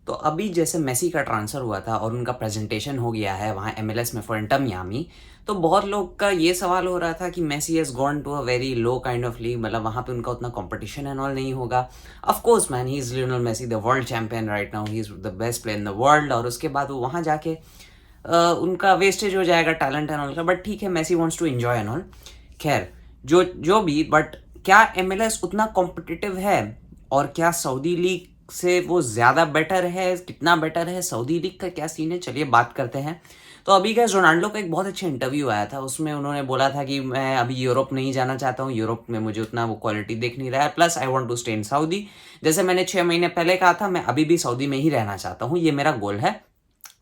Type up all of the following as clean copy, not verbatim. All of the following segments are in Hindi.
तो अभी जैसे मेसी का ट्रांसफ़र हुआ था और उनका प्रेज़ेंटेशन हो गया है वहाँ एमएलएस में फॉर इंटर मियामी, तो बहुत लोग का ये सवाल हो रहा था कि Messi has gone to a very low kind of league, मतलब वहाँ पे उनका उतना कॉम्पिटिशन एंड ऑल नहीं होगा। Of course man, he is Lionel Messi, the world champion right now, he is the best player in the world, और उसके बाद वो वहाँ जाके उनका वेस्टेज हो जाएगा टैलेंट एंड ऑल का, बट ठीक है, Messi wants to enjoy and all. खैर, जो जो भी, बट क्या एमएलएस उतना कॉम्पिटिटिव है? और क्या सऊदी लीग से वो ज़्यादा बेटर है? कितना बेटर है? सऊदी लीग का क्या सीन है? चलिए बात करते हैं। तो अभी गाइस, रोनाल्डो का एक बहुत अच्छा इंटरव्यू आया था, उसमें उन्होंने बोला था कि मैं अभी यूरोप नहीं जाना चाहता हूँ, यूरोप में मुझे उतना वो क्वालिटी दिख नहीं रहा है, plus I want to stay in Saudi. जैसे मैंने 6 महीने पहले कहा था, मैं अभी भी सऊदी में ही रहना चाहता हूँ, ये मेरा गोल है।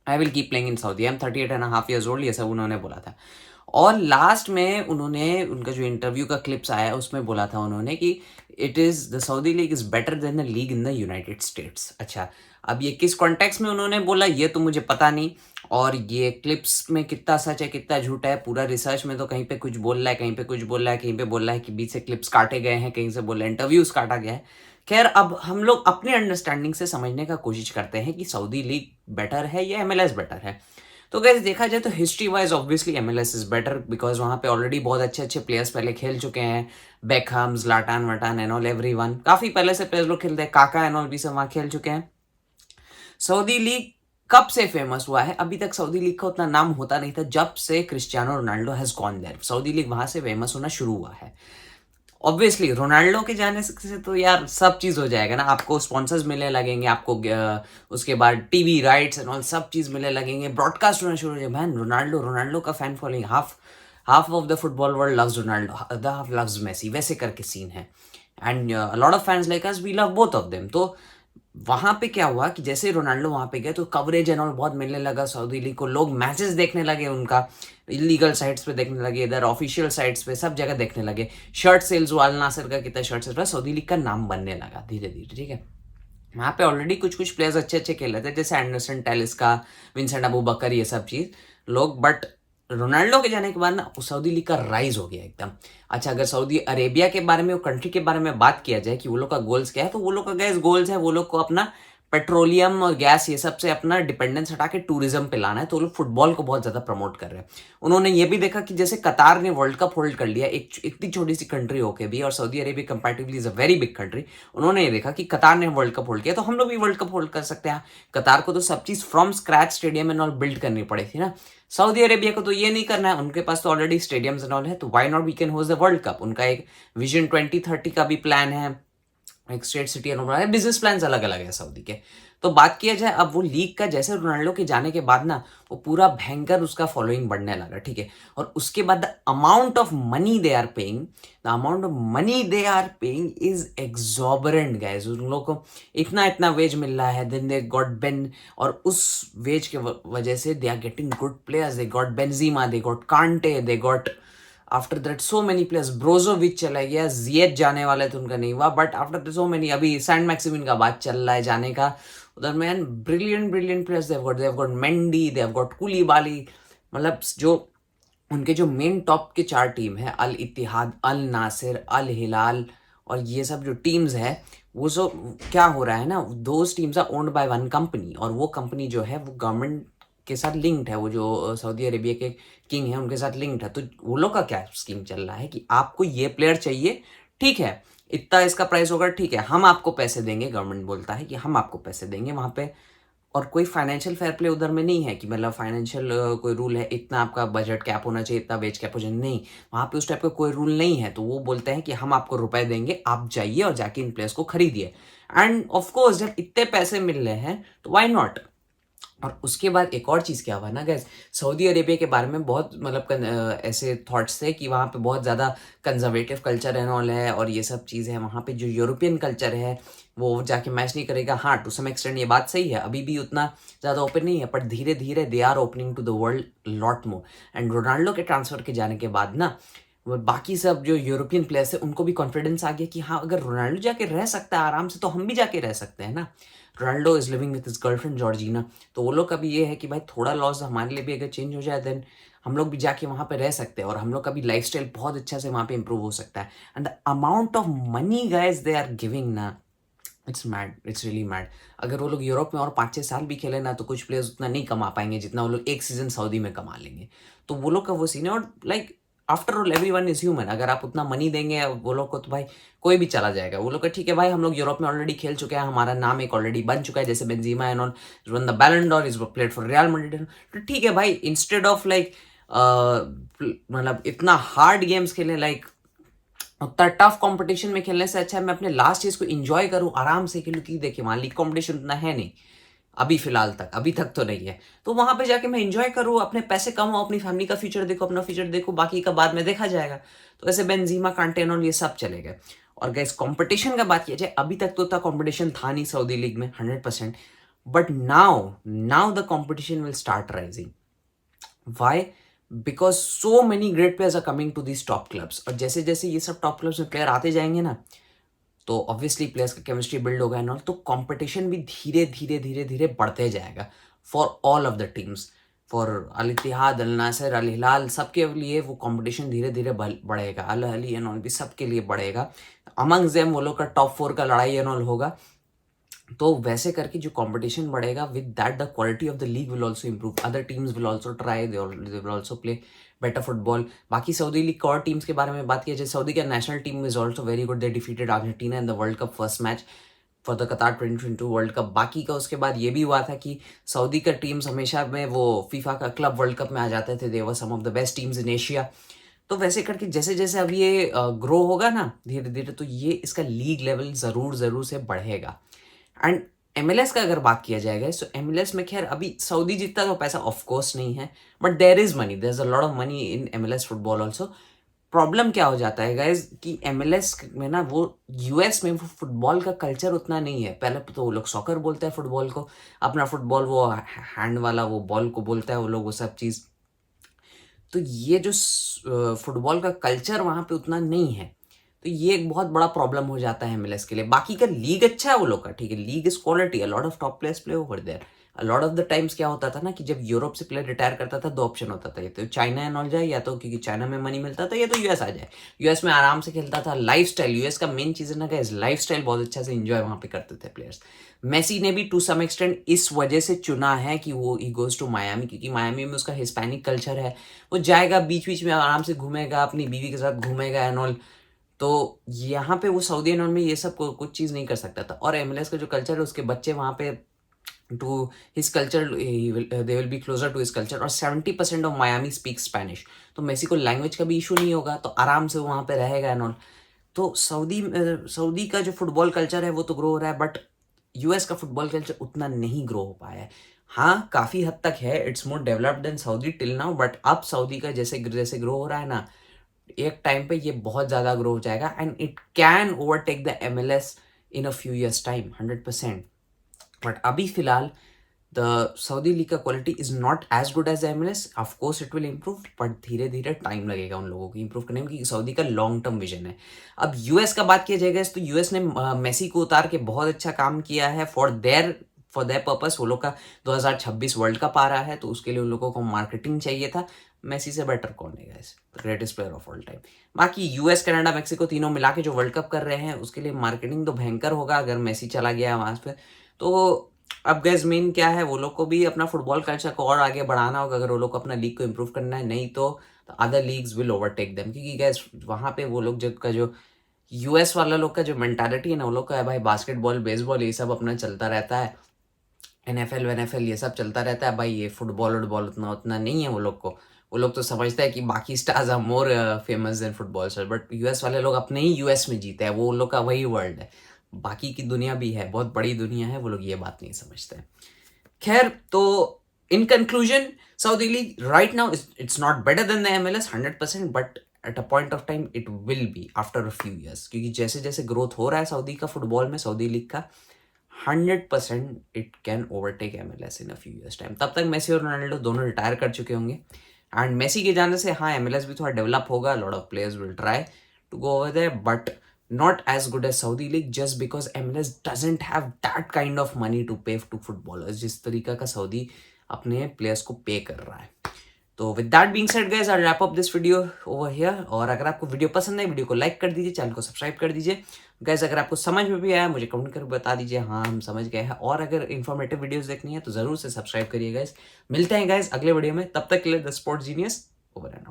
I will keep playing in Saudi, I am 38.5 years old, ये सब उन्होंने बोला था। और लास्ट में उन्होंने, उनका जो इंटरव्यू का क्लिप्स आया उसमें बोला था उन्होंने कि it is the Saudi league is better than the league in the United states. अच्छा, अब ये किस कॉन्टेक्स्ट में उन्होंने बोला ये तो मुझे पता नहीं, और ये क्लिप्स में कितना सच है कितना झूठा है, पूरा रिसर्च में तो कहीं पे कुछ बोल रहा है, कहीं पे कुछ बोल रहा है, कहीं पे बोल रहा है कि बीच से क्लिप्स काटे गए हैं, कहीं से बोल रहा है इंटरव्यूज काटा गया है। खैर, अब हम लोग अपने अंडरस्टैंडिंग से समझने का कोशिश करते हैं कि सऊदी लीग बेटर है या एमएलएस बेटर है। तो गाइस, देखा जाए तो history wise obviously MLS is better, because वहाँ पे ऑलरेडी बहुत अच्छे अच्छे प्लेयर्स पहले खेल चुके हैं। बेकहम, ज़्लाटान वटान एंड ऑल, एवरीवन, काफी पहले से प्लेयर्स लोग खेलते हैं, काका एंड ऑल भी सब वहाँ खेल चुके हैं। सऊदी लीग कब से फेमस हुआ है? अभी तक सऊदी लीग का उतना नाम होता नहीं था, जब से Cristiano Ronaldo has gone there Saudi league वहां से फेमस होना शुरू हुआ है। ऑब्वियसली रोनाल्डो के जाने से तो यार सब चीज हो जाएगा ना, आपको स्पॉन्सर्स मिलने लगेंगे, आपको उसके बाद टीवी राइट्स एंड ऑल सब चीज मिलने लगेंगे, ब्रॉडकास्ट होना शुरू हो जाएगा। मैन, रोनाल्डो रोनाल्डो का fan following, half half of the football world loves Ronaldo, the half loves Messi, वैसे करके सीन है। And lot of fans like us, we love both of them. तो वहां पे क्या हुआ कि जैसे रोनाल्डो वहां पे गए तो कवरेज एंड ऑल बहुत मिलने लगा सऊदी लीग को, लोग मैचेस देखने लगे उनका, इलीगल साइट्स पे देखने लगे, इधर ऑफिशियल साइट्स पे सब जगह देखने लगे। शर्ट सेल्स, वाल नासिर का कितना शर्ट सेल्स, सऊदी लीग का नाम बनने लगा धीरे धीरे, ठीक है। वहाँ पे ऑलरेडी कुछ कुछ प्लेयर्स अच्छे अच्छे खेल रहे थे, जैसे एंडरसन टेलिस का, विंसेंट अबू बकर, ये सब चीज लोग, बट रोनाल्डो के जाने के बाद ना सऊदी लीग का राइज हो गया एकदम। अच्छा, अगर सऊदी अरेबिया के बारे में, वो कंट्री के बारे में बात किया जाए कि वो लोग का गोल्स क्या है, तो वो लोग का गैस गोल्स है, वो लोग को अपना पेट्रोलियम और गैस ये सब से अपना डिपेंडेंस हटा के टूरिज्म पे लाना है, तो वो लोग फुटबॉल को बहुत ज्यादा प्रमोट कर रहे हैं। उन्होंने ये भी देखा कि जैसे कतार ने वर्ल्ड कप होल्ड कर लिया, एक इतनी छोटी सी कंट्री होके भी, और Saudi Arabia comparatively is a very big country, उन्होंने ये देखा कि कतार ने वर्ल्ड कप होल्ड किया, तो हम लोग भी वर्ल्ड कप होल्ड कर सकते हैं। कतार को तो सब चीज from scratch stadium and all build करनी पड़ी थी ना, सऊदी अरेबिया को तो ये नहीं करना है, उनके पास तो ऑलरेडी स्टेडियम्स एंड ऑल है, तो why not we can host the world cup. उनका एक विजन 2030 का भी प्लान है, एक स्टेट सिटी है, बिजनेस प्लान अलग अलग है सऊदी के। तो बात किया जाए अब वो लीग का, जैसे रोनाल्डो के जाने के बाद ना वो पूरा भयंकर उसका फॉलोइंग बढ़ने लगा, ठीक है। और उसके बाद the amount of money they are paying, the amount of money they are paying is exorbitant guys. उन लोगों को इतना इतना वेज मिल रहा है, देन दे गॉट बेन, और उस वेज के वजह से they are getting good players, they got Benzema, they got Kante, they got after that so many players. Brozovic चला गया, जियत जाने वाले थे, उनका नहीं हुआ, बट आफ्टर सो मेनी, अभी सैंड मैक्सिमिन का बात चल रहा है जाने का उधर। Man, brilliant brilliant players they have got Mendy, they have got Koulibaly, मतलब जो उनके जो मेन टॉप के 4 टीम है, अल इत्तिहाद, अल नासिर, अल हिलाल, और ये सब जो टीम्स है, वो सब क्या हो रहा है ना, those teams are owned by one company, और वो कंपनी जो है वो गवर्नमेंट के साथ लिंक्ड है, वो जो सऊदी अरेबिया के किंग है उनके साथ लिंक्ड है। तो वो लोग का क्या स्कीम चल रहा है कि आपको ये प्लेयर चाहिए, ठीक है, इतना इसका प्राइस होगा, ठीक है, हम आपको पैसे देंगे, गवर्नमेंट बोलता है कि हम आपको पैसे देंगे वहां पे। और कोई फाइनेंशियल फेयर प्ले उधर में नहीं है कि मतलब फाइनेंशियल कोई रूल है, इतना आपका बजट कैप होना चाहिए, इतना वेज कैप हो चाहिए, नहीं, वहां पे उस टाइप का कोई रूल नहीं है। तो वो बोलते हैं कि हम आपको रुपए देंगे, आप जाइए और जाके इन प्लेयर्स को खरीदिए। एंड ऑफ कोर्स जब इतने पैसे मिल रहे हैं तो व्हाई नॉट। और उसके बाद एक और चीज़ क्या हुआ ना गैस, सऊदी अरेबिया के बारे में बहुत मतलब ऐसे थॉट्स थे कि वहाँ पे बहुत ज़्यादा कंजर्वेटिव कल्चर एंड ऑल है, और ये सब चीज़ है, वहाँ पे जो यूरोपियन कल्चर है वो जाके मैच नहीं करेगा। हाँ, टू सम एक्सटेंड ये बात सही है, अभी भी उतना ज़्यादा ओपन नहीं है, बट धीरे धीरे they are opening to the world lot more. And Ronaldo के ट्रांसफर के जाने के बाद ना, वो बाकी सब जो यूरोपियन प्लेयर्स है उनको भी कॉन्फिडेंस आ गया कि हाँ, अगर रोनाल्डो जाके रह सकता है आराम से, तो हम भी जाके रह सकते हैं ना। Ronaldo is living with his girlfriend Georgina, तो वो लोग का भी ये है कि भाई थोड़ा लॉस हमारे लिए भी अगर चेंज हो जाए, देन हम लोग भी जाके वहाँ पे रह सकते हैं, और हम लोग का भी लाइफस्टाइल बहुत अच्छा से वहाँ पे इंप्रूव हो सकता है। And the amount of money guys they are giving ना, it's mad, it's really mad. अगर वो लोग यूरोप में और 5-6 साल भी खेले ना, तो कुछ प्लेयर्स उतना नहीं कमा पाएँगे जितना वो लोग 1 सीज़न सऊदी में कमा लेंगे। तो वो लोग का वो सीन है, और like after all everyone is human. अगर आप उतना मनी देंगे वो लोग को, तो भाई कोई भी चला जाएगा। वो लोग का ठीक है भाई, हम लोग यूरोप में ऑलरेडी खेल चुके हैं, हमारा नाम एक ऑलरेडी बन चुका है, जैसे Benzema and all won the Ballon d'Or, is played for Real Madrid. तो ठीक है भाई, इंस्टेड ऑफ लाइक मतलब इतना हार्ड गेम्स खेलें, लाइक उतना टफ कंपटीशन में खेलने से अच्छा है मैं अपने लास्ट चीज को एंजॉय करूं, आराम से खेलूं। कि देखिए वहां लीग कंपटीशन उतना है नहीं अभी फिलहाल तक, अभी तक तो नहीं है। तो वहां पे जाके मैं एंजॉय करूं, अपने पैसे कमाऊं, अपनी फैमिली का फ्यूचर देखो, अपना फ्यूचर देखो, बाकी का बाद में देखा जाएगा। तो ऐसे बेंजीमा, कांटे और ये सब चले गए। और गैस कंपटीशन का बात किया जाए, अभी तक तो उतना कंपटीशन था नहीं सऊदी लीग में 100%। But now now the competition will start rising. Why? Because so many great players are coming to these top clubs. और जैसे जैसे ये सब टॉप क्लब्स में प्लेयर आते जाएंगे ना, तो ऑब्वियसली प्लेयर्स का केमिस्ट्री बिल्ड होगा एंड ऑल, तो कंपटीशन भी धीरे धीरे धीरे धीरे बढ़ते जाएगा for all of the teams. For Al Ittihad, Al Nassr, Al Hilal, सबके लिए वो कंपटीशन धीरे धीरे बढ़ेगा। अल अहली एंड ऑल भी सबके लिए बढ़ेगा। अमंग देम वो लोग का टॉप 4 का लड़ाई एंड ऑल होगा। तो वैसे करके जो कंपटीशन बढ़ेगा, with that the quality of the league will also improve. Other teams will also try, they will also play better football. बाकी सऊदी लीग और टीम्स के बारे में बात किया जाए, सऊदी का national team is also very good. They defeated Argentina in the world cup first match for the कतार 2022 वर्ल्ड कप। बाकी का उसके बाद ये भी हुआ था कि सऊदी का टीम्स हमेशा में वो फीफा का क्लब वर्ल्ड कप में आ जाते थे। They were some of the best teams in Asia. तो वैसे करके जैसे जैसे अब ये ग्रो होगा ना धीरे धीरे, तो ये इसका लीग लेवल जरूर जरूर से बढ़ेगा। एंड एमएलएस का अगर बात किया जाएगा, तो एमएलएस में खैर अभी सऊदी जितना तो पैसा ऑफ कोर्स नहीं है, but there is money, there is a lot of money in MLS football also. Problem क्या हो जाता है गाइज कि एमएलएस में ना, वो यूएस में वो फुटबॉल का कल्चर उतना नहीं है। पहले तो वो लोग सॉकर बोलते हैं फुटबॉल को, अपना फुटबॉल वो हैंड वाला वो बॉल को बोलता है वो लोग, वो सब चीज़। तो ये जो फुटबॉल का कल्चर वहाँ पे उतना नहीं है, तो ये एक बहुत बड़ा प्रॉब्लम हो जाता है एमएलएस के लिए। बाकी का लीग अच्छा है वो लोग का, ठीक है, league is quality, a lot of top players play over there. A lot of the times क्या होता था ना कि जब यूरोप से प्लेयर रिटायर करता था, दो ऑप्शन होता था, या तो चाइना एंड ऑल जाए, या तो क्योंकि चाइना में मनी मिलता था, या तो यूएस आ जाए। यूएस में आराम से खेलता था। लाइफ स्टाइल यूएस का मेन चीज है ना गाइस, लाइफ स्टाइल बहुत अच्छा से इंजॉय वहां पे करते थे प्लेयर्स। मेसी ने भी टू सम एक्सटेंट इस वजह से चुना है कि वो ही गोज टू मायामी, क्योंकि मायामी में उसका हिस्पैनिक कल्चर है। वो जाएगा बीच बीच में आराम से घूमेगा, अपनी बीवी के साथ घूमेगा एंड ऑल। तो यहाँ पे वो सऊदी अरब में ये सब कुछ चीज़ नहीं कर सकता था। और एमएलएस का जो कल्चर है, उसके बच्चे वहाँ पे to his culture, they will be closer to his culture. और 70% ऑफ मायामी स्पीक स्पेनिश, तो मेसी को लैंग्वेज का भी इशू नहीं होगा, तो आराम से वहाँ पे रहेगा एंड ऑल। तो सऊदी का जो फुटबॉल कल्चर है वो तो ग्रो हो रहा है, बट यूएस का फुटबॉल कल्चर उतना नहीं ग्रो हो पाया है। हाँ, काफ़ी हद तक है, it's more developed than Saudi till now, but अब सऊदी का जैसे जैसे ग्रो हो रहा है ना, एक टाइम पे ये बहुत ज़्यादा ग्रो हो जाएगा and it can overtake the MLS in a few years time 100%। But अभी फिलहाल द सऊदी लीग का quality is not as good as MLS. Of course it will improve, but धीरे धीरे टाइम लगेगा उन लोगों को इम्प्रूव करने में, क्योंकि सऊदी का लॉन्ग टर्म विजन है। अब यूएस का बात किया जाएगा, तो यूएस ने मेसी को उतार के बहुत अच्छा काम किया है फॉर देयर पर्पस। वो लोग का 2026 वर्ल्ड कप आ रहा है, तो उसके लिए उन लोगों को मार्केटिंग चाहिए था। मेसी से बेटर कौन है guys, the greatest player of all time. बाकी यूएस, कनाडा, मेक्सिको तीनों मिला के जो वर्ल्ड कप कर रहे हैं, उसके लिए मार्केटिंग तो भयंकर होगा अगर मेसी चला गया वहां पे। तो अब गैस मेन क्या है, वो लोग को भी अपना फुटबॉल कल्चर को और आगे बढ़ाना होगा अगर वो लोग को अपना लीग को इम्प्रूव करना है। नहीं तो other leagues will overtake them, क्योंकि गैस वहाँ पे वो लोग जो यूएस वाला लोग का जो मेंटालिटी है ना, वो लोग का है भाई बास्केटबॉल, बेसबॉल, ये सब अपना चलता रहता है। एनएफएल ये सब चलता रहता है भाई। ये फुटबॉल वुटबॉल उतना उतना नहीं है वो लोग को। वो लोग तो समझते हैं कि बाकी stars are more famous than football sir, but US वाले लोग अपने ही यूएस में जीते हैं, वो लोग का वही वर्ल्ड है। बाकी की दुनिया भी है, बहुत बड़ी दुनिया है, वो लोग ये बात नहीं समझते हैं। खैर, तो in conclusion, Saudi league right now it's not better than the MLS 100%, but at a point of time it will be after a few years, क्योंकि जैसे जैसे ग्रोथ हो रहा है सऊदी का फुटबॉल में, सऊदी लीग का, 100% it can overtake MLS in a few years time. तब तक मेसी और रोनाल्डो दोनों रिटायर कर चुके होंगे। एंड मेसी के जाने से हाँ, एमएलएस भी थोड़ा डेवलप होगा, lot of players will try to go over there, but not as good as Saudi League, just because MLS doesn't have that kind of money to pay to footballers जिस तरीका का सऊदी अपने प्लेयर्स को पे कर रहा है। तो with that being said guys, I wrap up this video over here. और अगर आपको वीडियो पसंद है, वीडियो को लाइक कर दीजिए, चैनल को सब्सक्राइब कर दीजिए। गाइस अगर आपको समझ में भी आया, मुझे कमेंट करके बता दीजिए, हाँ हम समझ गए हैं। और अगर इन्फॉर्मेटिव वीडियोस देखनी है तो ज़रूर से सब्सक्राइब करिए गाइस। मिलते हैं गाइस अगले वीडियो में, तब तक के लिए the sports genius over and out.